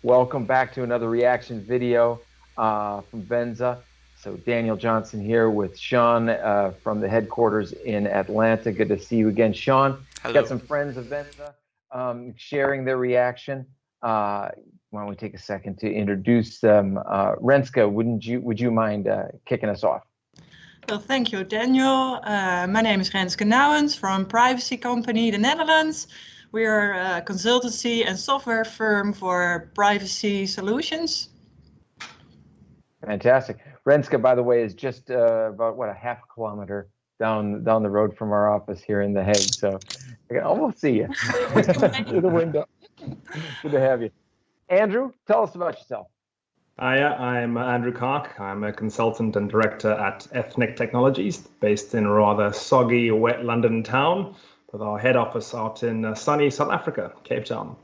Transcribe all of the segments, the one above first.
Welcome back to another reaction video from Venza. So Daniel Johnson here with Sean from the headquarters in Atlanta. Good to see you again, Sean. Got Hello. some friends of Venza sharing their reaction. Why don't we take a second to introduce them? Renske, would you mind kicking us off? Well, thank you, Daniel. My name is Renske Nouwens from Privacy Company, the Netherlands. We are a consultancy and software firm for privacy solutions. Fantastic. Renske, by the way, is just about a half kilometer down the road from our office here in The Hague. So I can almost see you through the window. Good to have you. Andrew, tell us about yourself. Hi, I'm Andrew Kark. I'm a consultant and director at Ethnic Technologies, based in a rather soggy, wet London town, with our head office out in sunny South Africa, Cape Town.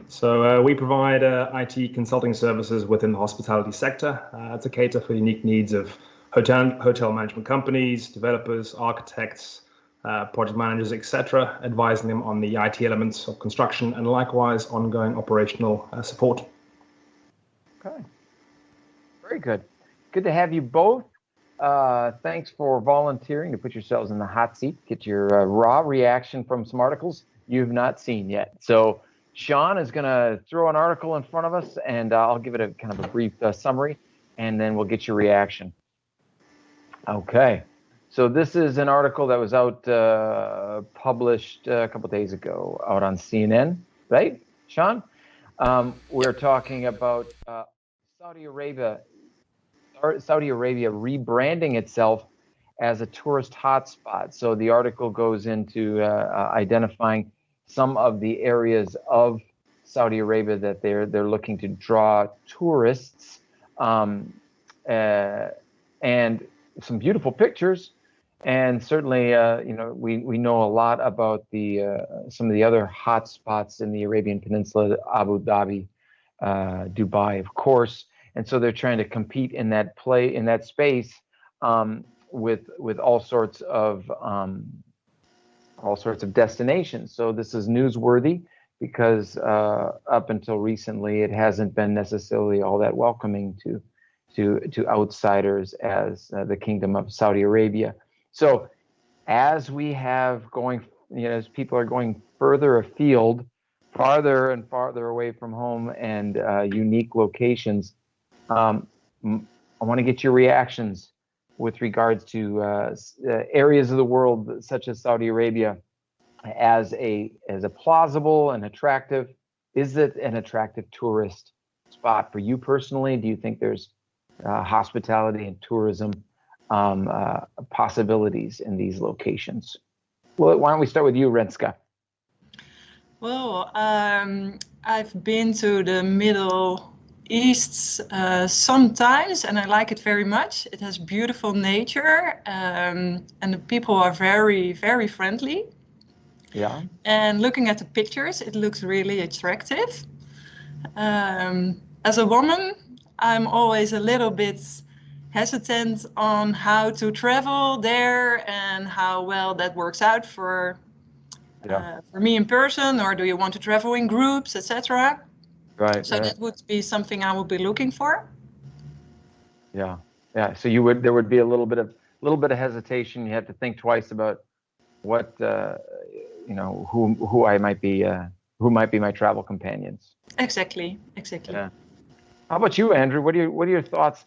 So we provide IT consulting services within the hospitality sector to cater for unique needs of hotel management companies, developers, architects, project managers, etc., advising them on the IT elements of construction and likewise ongoing operational support. Okay. Very good. Good to have you both. Thanks for volunteering to put yourselves in the hot seat, get your raw reaction from some articles you've not seen yet. So Sean is going to throw an article in front of us, and I'll give it a kind of a brief summary, and then we'll get your reaction. Okay. So this is an article that was out published a couple days ago out on CNN, right, Sean? We're talking about Saudi Arabia rebranding itself as a tourist hotspot. So the article goes into identifying some of the areas of Saudi Arabia that they're looking to draw tourists, and some beautiful pictures. And certainly, we know a lot about some of the other hotspots in the Arabian Peninsula, Abu Dhabi, Dubai, of course. And so they're trying to compete in that space with all sorts of destinations. So this is newsworthy because up until recently, it hasn't been necessarily all that welcoming to outsiders as the Kingdom of Saudi Arabia. So as as people are going further afield, farther and farther away from home and unique locations, I want to get your reactions with regards to areas of the world such as Saudi Arabia as a plausible and attractive. Is it an attractive tourist spot for you personally? Do you think there's hospitality and tourism possibilities in these locations? Well, why don't we start with you, Renske? Well, I've been to the Middle East sometimes, and I like it very much. It has beautiful nature, and the people are very, very friendly. Yeah. And looking at the pictures, it looks really attractive. As a woman, I'm always a little bit hesitant on how to travel there and how well that works out for me in person, or do you want to travel in groups, etc. Right. So that would be something I would be looking for. Yeah. So there would be a little bit of hesitation. You have to think twice about what who might be my travel companions. Exactly. Yeah. How about you, Andrew? What are your thoughts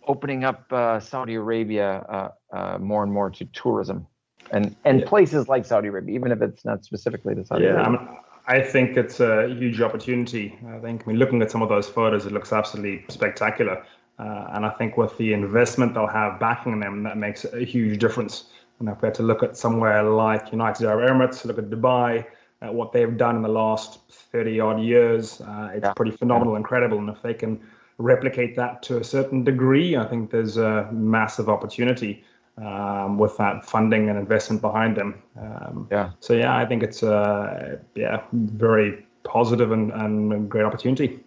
opening up Saudi Arabia more and more to tourism and places like Saudi Arabia, even if it's not specifically to Saudi Arabia? I think it's a huge opportunity. Looking at some of those photos, it looks absolutely spectacular. And I think with the investment they'll have backing them, that makes a huge difference. And if we had to look at somewhere like United Arab Emirates, look at Dubai, what they've done in the last 30 odd years, it's pretty phenomenal, incredible. And if they can replicate that to a certain degree, I think there's a massive opportunity with that funding and investment behind them. So I think it's very positive and a great opportunity.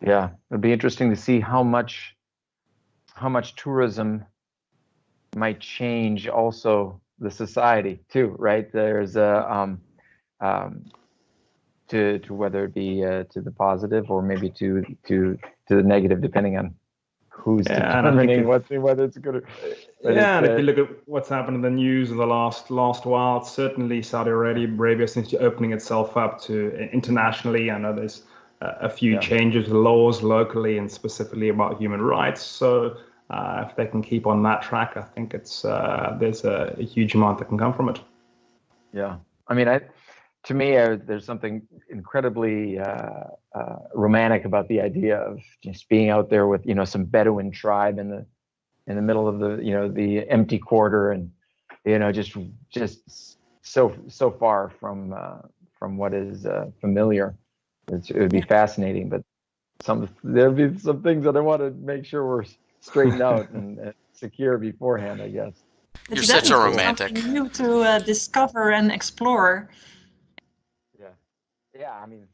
Yeah, it'd be interesting to see how much tourism might change also the society too, right? There's to whether it be to the positive or maybe to the negative, depending on who's determining whether it's good. And if you look at what's happened in the news in the last while, certainly Saudi Arabia seems to be opening itself up to internationally. I know there's a few changes to laws locally and specifically about human rights. So if they can keep on that track, I think it's there's a huge amount that can come from it. Yeah, I mean, to me, there's something incredibly romantic about the idea of just being out there with some Bedouin tribe in the middle of the empty quarter, and just so far from what is familiar. It would be fascinating, but there'll be some things that I want to make sure we're straightened out and secure beforehand, I guess. You're such a romantic. New to discover and explore. Yeah. I mean,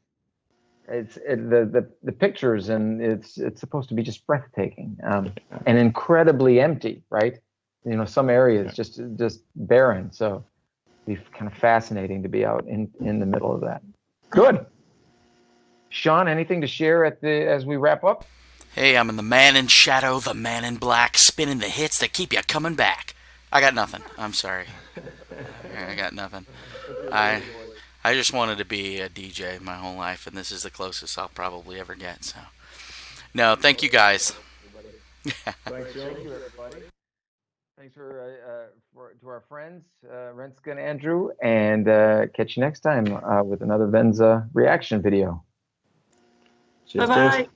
it's the pictures, and it's supposed to be just breathtaking, and incredibly empty, right? Some areas just barren. So it'd be kind of fascinating to be out in the middle of that. Good. Sean, anything to share as we wrap up? Hey, I'm in the man in shadow, the man in black, spinning the hits that keep you coming back. I got nothing. I'm sorry. I got nothing. I just wanted to be a DJ my whole life, and this is the closest I'll probably ever get. So, no, thank you guys. Thank you, everybody. Thanks to our friends, Renske and Andrew, and catch you next time with another Venza reaction video. Cheers. Bye-bye.